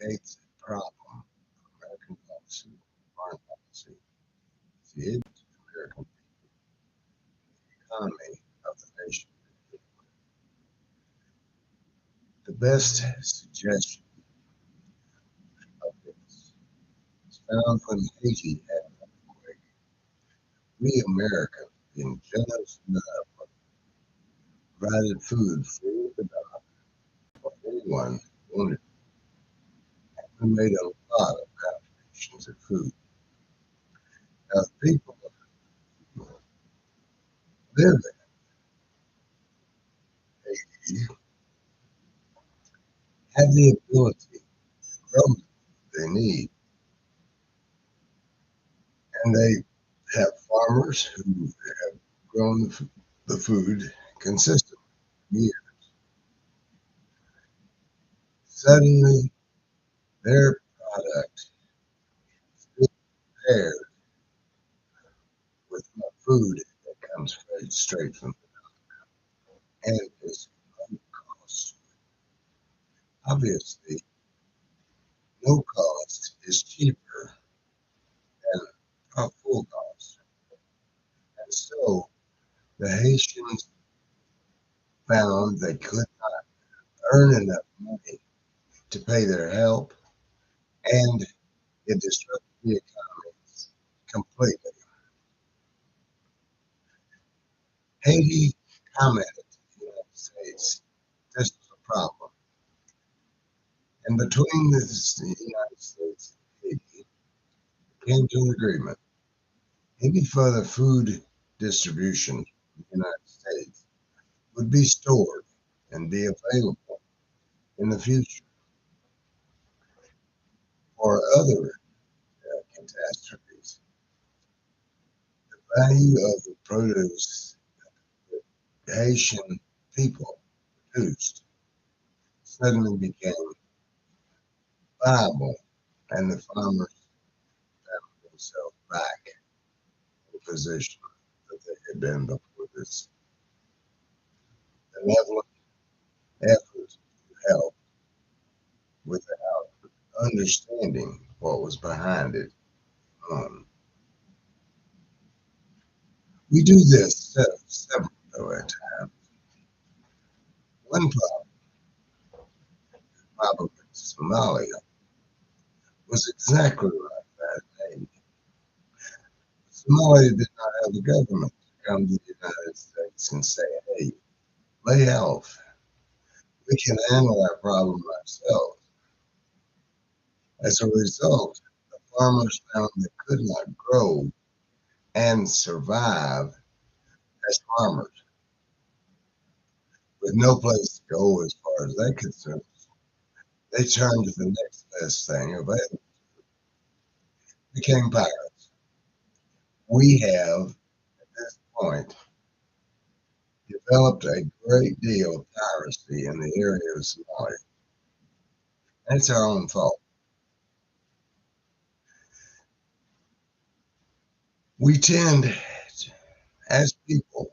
eighth problem of American policy, foreign policy, is the aid to the American economy of the nation. The best suggestion of this is found when Haiti had an earthquake. We Americans, being generous enough, provided food free of the dollar for anyone who wanted. We made a lot of contributions of food. Now, the people who live in Haiti have the ability to grow the food they need, and they have farmers who have grown the food consistently for years. Suddenly, their product is being paired with food that comes straight from the and is low cost. Obviously, no cost is cheaper than full cost. And so the Haitians found they could not earn enough money to pay their help, and it disrupted the economy completely. Haiti commented to the United States this was a problem. And between the United States and Haiti came to an agreement. Any further food distribution in the United States would be stored and be available in the future for other catastrophes. The value of the produce the Haitian people produced suddenly became viable, and the farmers found themselves back in the position that they had been before this benevolent effort to help without understanding what was behind it. We do this several at a time. One problem in Somalia was exactly like that in Haiti. Somalia did not have a government to come to the United States and say, hey, lay off. We can handle our problem ourselves. As a result, the farmers found they could not grow and survive as farmers with no place to go as far as they concerned. They turned to the next best thing available, became pirates. We have, at this point, developed a great deal of piracy in the area of Somalia. That's our own fault. We tend, as people,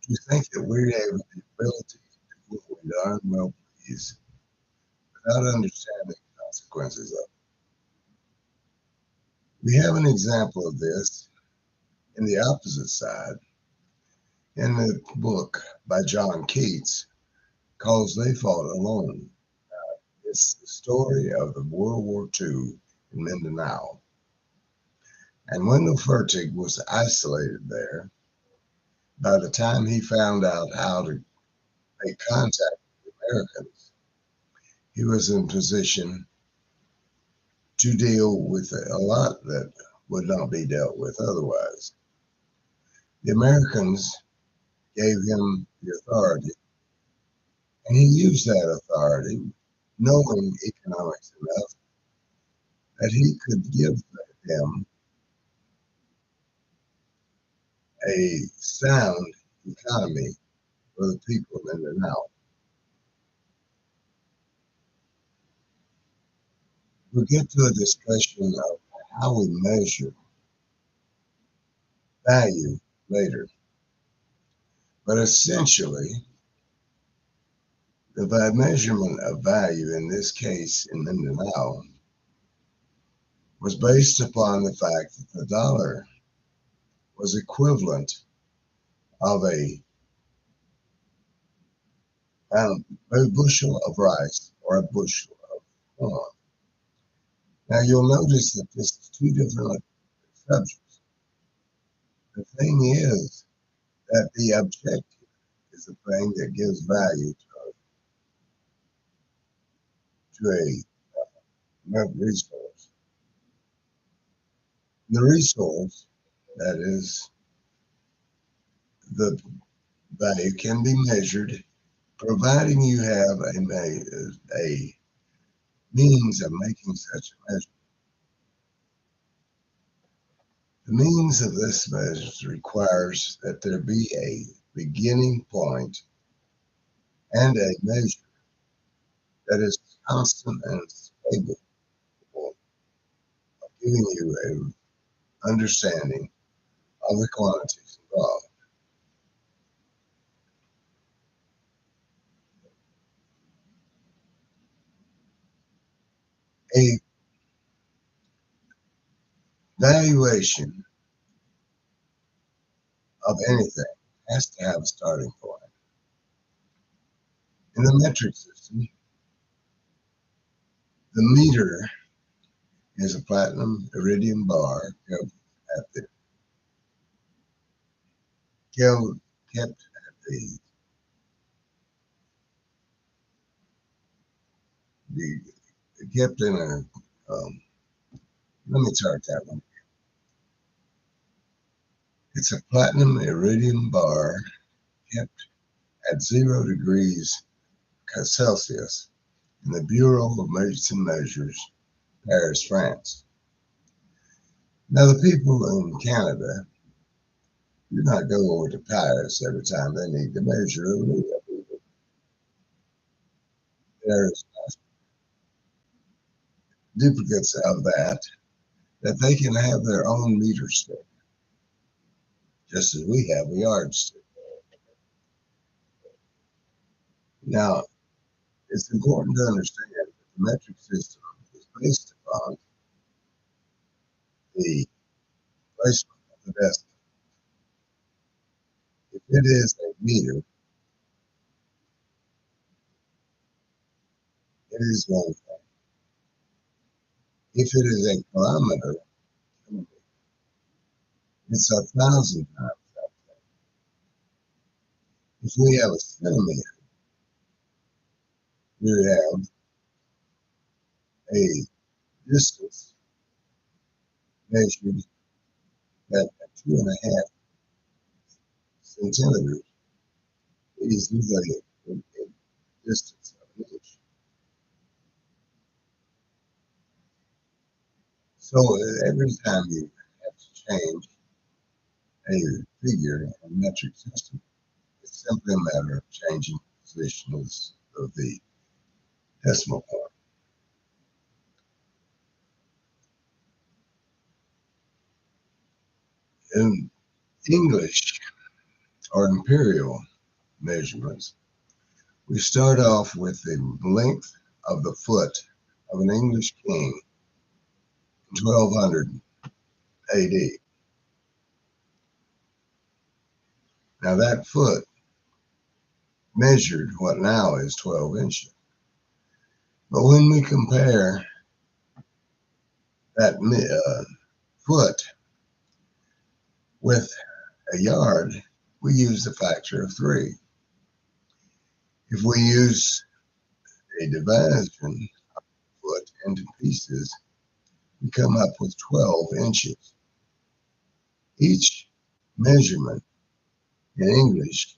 to think that we have the ability to do what we darn well please without understanding the consequences of it. We have an example of this in the opposite side in the book by John Keats called They Fought Alone. It's the story of the World War II in Mindanao. And Wendell Fertig was isolated there. By the time he found out how to make contact with the Americans, he was in position to deal with a lot that would not be dealt with otherwise. The Americans gave him the authority, and he used that authority, knowing economics enough that he could give them a sound economy for the people in Mindanao. We'll get to a discussion of how we measure value later. But essentially, The measurement of value in this case in Mindanao was based upon the fact that the dollar was equivalent of a bushel of rice or a bushel of corn. Now you'll notice that this is two different subjects. The thing is that the objective is the thing that gives value to a resource. The resource, that is, the value can be measured providing you have a means of making such a measure. The means of this measure requires that there be a beginning point and a measure that is constant and stable, giving you an understanding of the quantities involved. A valuation of anything has to have a starting point. In the metric system, the meter is a platinum iridium bar kept at the kept at the kept in a let me start that one. It's a platinum iridium bar kept at 0 degrees Celsius in the Bureau of Weights and Measures, Paris, France. Now, the people in Canada do not go over to Paris every time they need to measure a meter. There's duplicates of that they can have their own meter stick, just as we have a yardstick. Now, it's important to understand that the metric system is based upon the placement of the decimal. If it is a meter, it is one thing. If it is a kilometer, it's 1,000 times that thing. If we have a centimeter, we have a distance measured at 2.5 centimeters is usually a distance of an inch. So every time you have to change a figure in a metric system, it's simply a matter of changing the position of the decimal point. In English or imperial measurements, we start off with the length of the foot of an English king in 1200 AD. Now that foot measured what now is 12 inches. But when we compare that foot with a yard, we use the factor of 3. If we use a division of foot into pieces, we come up with 12 inches. Each measurement in English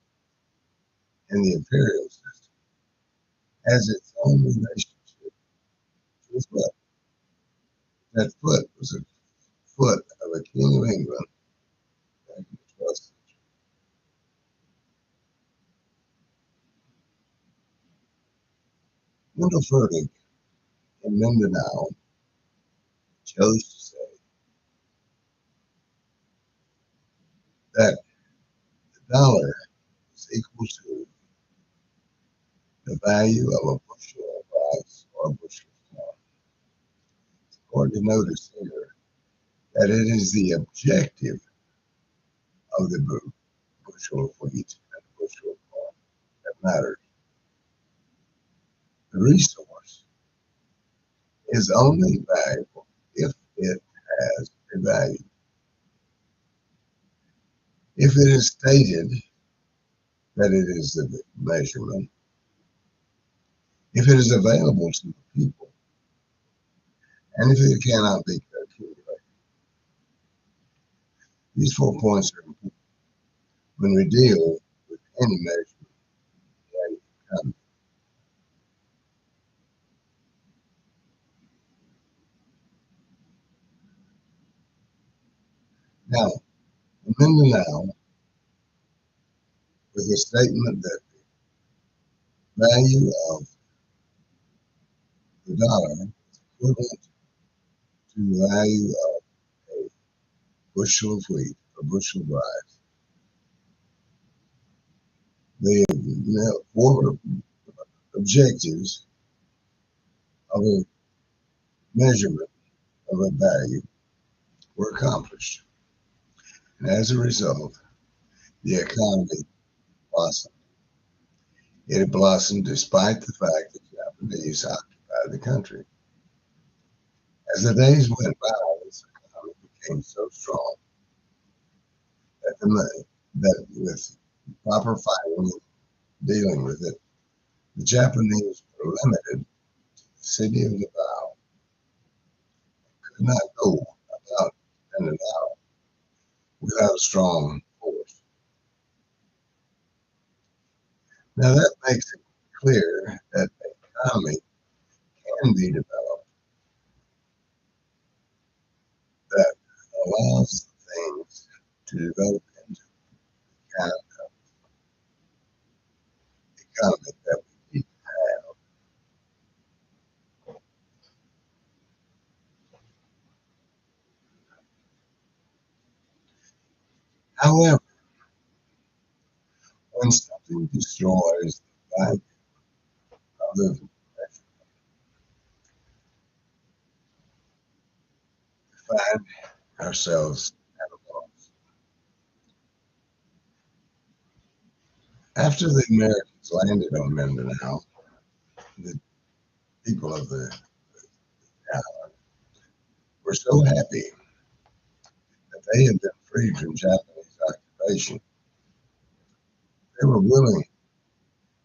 in the imperial system has its own relationship to the foot. That foot was a foot of a king of England back in the 12th century. Wendell Furtick in Mindanao chose to say that the dollar is equal to the value of a bushel of rice or a bushel of corn. It's important to notice here that it is the objective of the bushel of wheat and the bushel of corn that matters. The resource is only valuable if it has a value. If it is stated that it is the measurement, if it is available to the people, and if it cannot be calculated. These 4 points are important when we deal with any measurement in the economy. Now, Mindanao, with a statement that the value of the dollar is equivalent to the value of a bushel of wheat or bushel of rice. The four objectives of a measurement of a value were accomplished. And as a result, the economy blossomed. It had blossomed despite the fact that Japanese occupied the country. As the days went by, this economy became so strong that with proper fighting and dealing with it, the Japanese were limited to the city of Davao, could not go about Mindanao without a strong force. Now that makes it clear that the economy can be developed that allows things to develop into the kind of economy that we need to have. However, when something destroys the value of the measure, we find ourselves at a loss. After the Americans landed on Mindanao, the people of the island were so happy that they had been freed from Japanese occupation. They were willing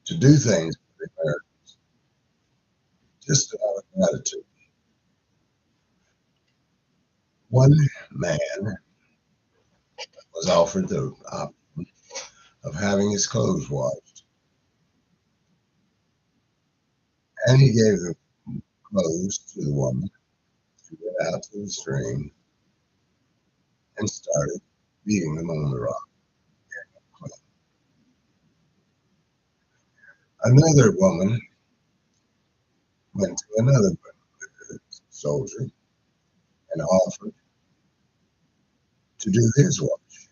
to do things for the Americans just out of gratitude. One man was offered the option of having his clothes washed, and he gave the clothes to the woman to get out to the stream and started beating them on the rock. Another woman went to another soldier and offered to do his wash.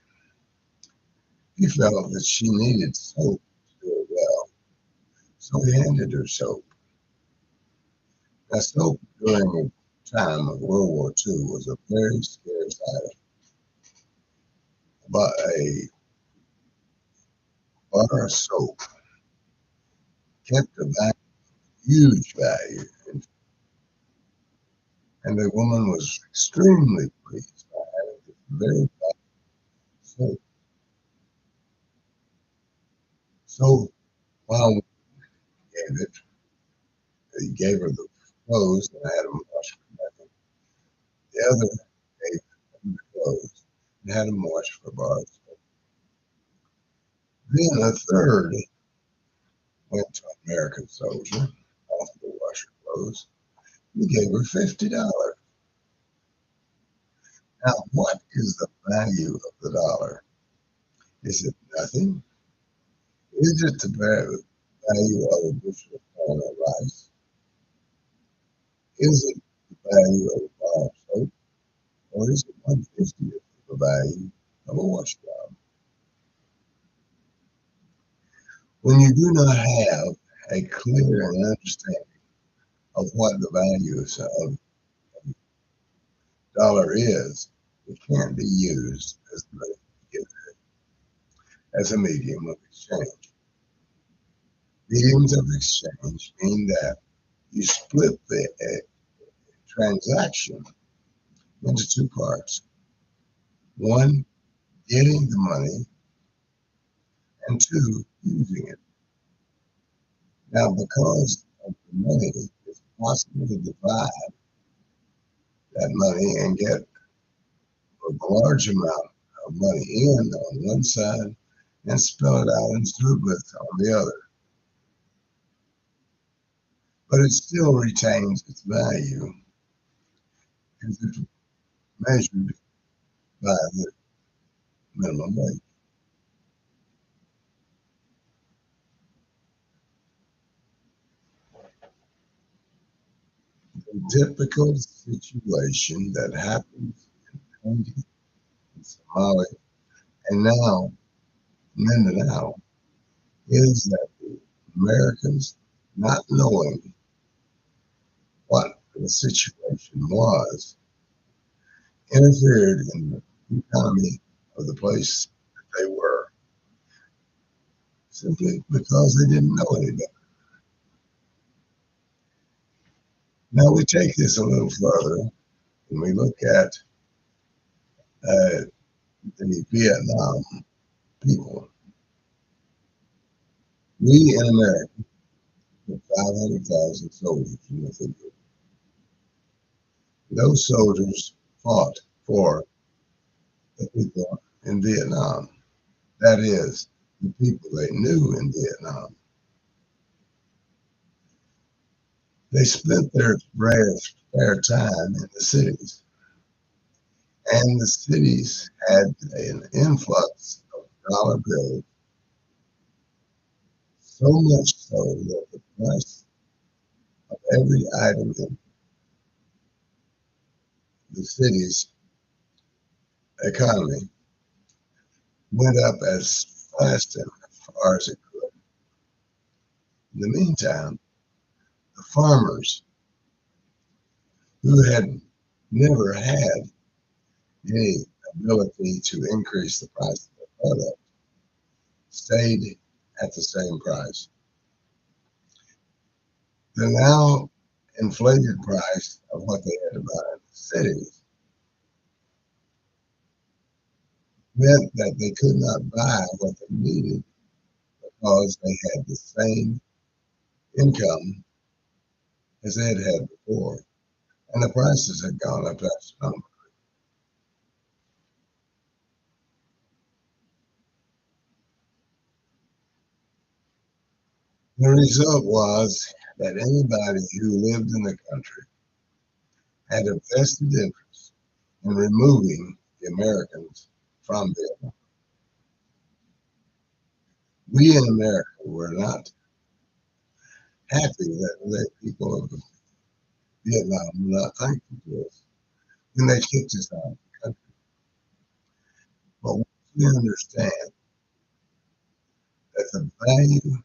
He felt that she needed soap to do it well, so he handed her soap. Now, soap during the time of World War II was a very scarce item. But a bar of soap kept a huge value, and the woman was extremely pleased by having this very valuable soap. So while he gave it, he gave her the clothes and had them wash for nothing. The other gave him the clothes and had them wash for bars. Then a third went to an American soldier, offered to wash her clothes. He gave her $50. Now, what is the value of the dollar? Is it nothing? Is it the value of a bushel of corn or rice? Is it the value of a bar of soap? Or is it 1/50th of the value of a wash job? When you do not have a clear understanding of what the value of dollar is, it can't be used as a medium of exchange. Mediums of exchange mean that you split the transaction into two parts. One, getting the money, and two, using it. Now, because of the money, it's possible to divide that money and get a large amount of money in on one side and spell it out in throughputs on the other. But it still retains its value because it's measured by the minimum wage. The typical situation that happens in Haiti, in Somalia, and now Mindanao is that the Americans, not knowing what the situation was, interfered in the economy of the place that they were simply because they didn't know any better. Now we take this a little further and we look at the Vietnam people. We in America put 500,000 soldiers in the field. Those soldiers fought for the people in Vietnam. That is, the people they knew in Vietnam. They spent their spare time in the cities, and the cities had an influx of dollar bills, so much so that the price of every item in the city's economy went up as fast and as far as it could. In the meantime, the farmers who had never had any ability to increase the price of their product stayed at the same price. The now inflated price of what they had to buy in the cities meant that they could not buy what they needed because they had the same income as they had had before, and the prices had gone up astronomically. The result was that anybody who lived in the country had a vested interest in removing the Americans from Vietnam. We in America were not happy that the people of Vietnam were not thankful to us when they kicked us out of the country. But once we understand that the value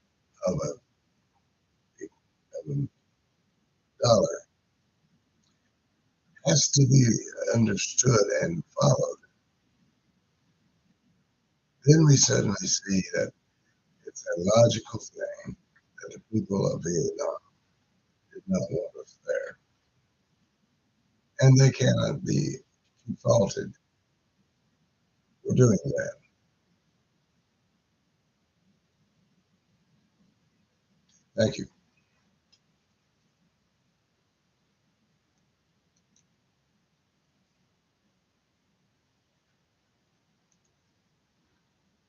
of a dollar has to be understood and followed, then we suddenly see that it's a logical thing that the people of Vietnam did not want us there. And they cannot be faulted for doing that. Thank you.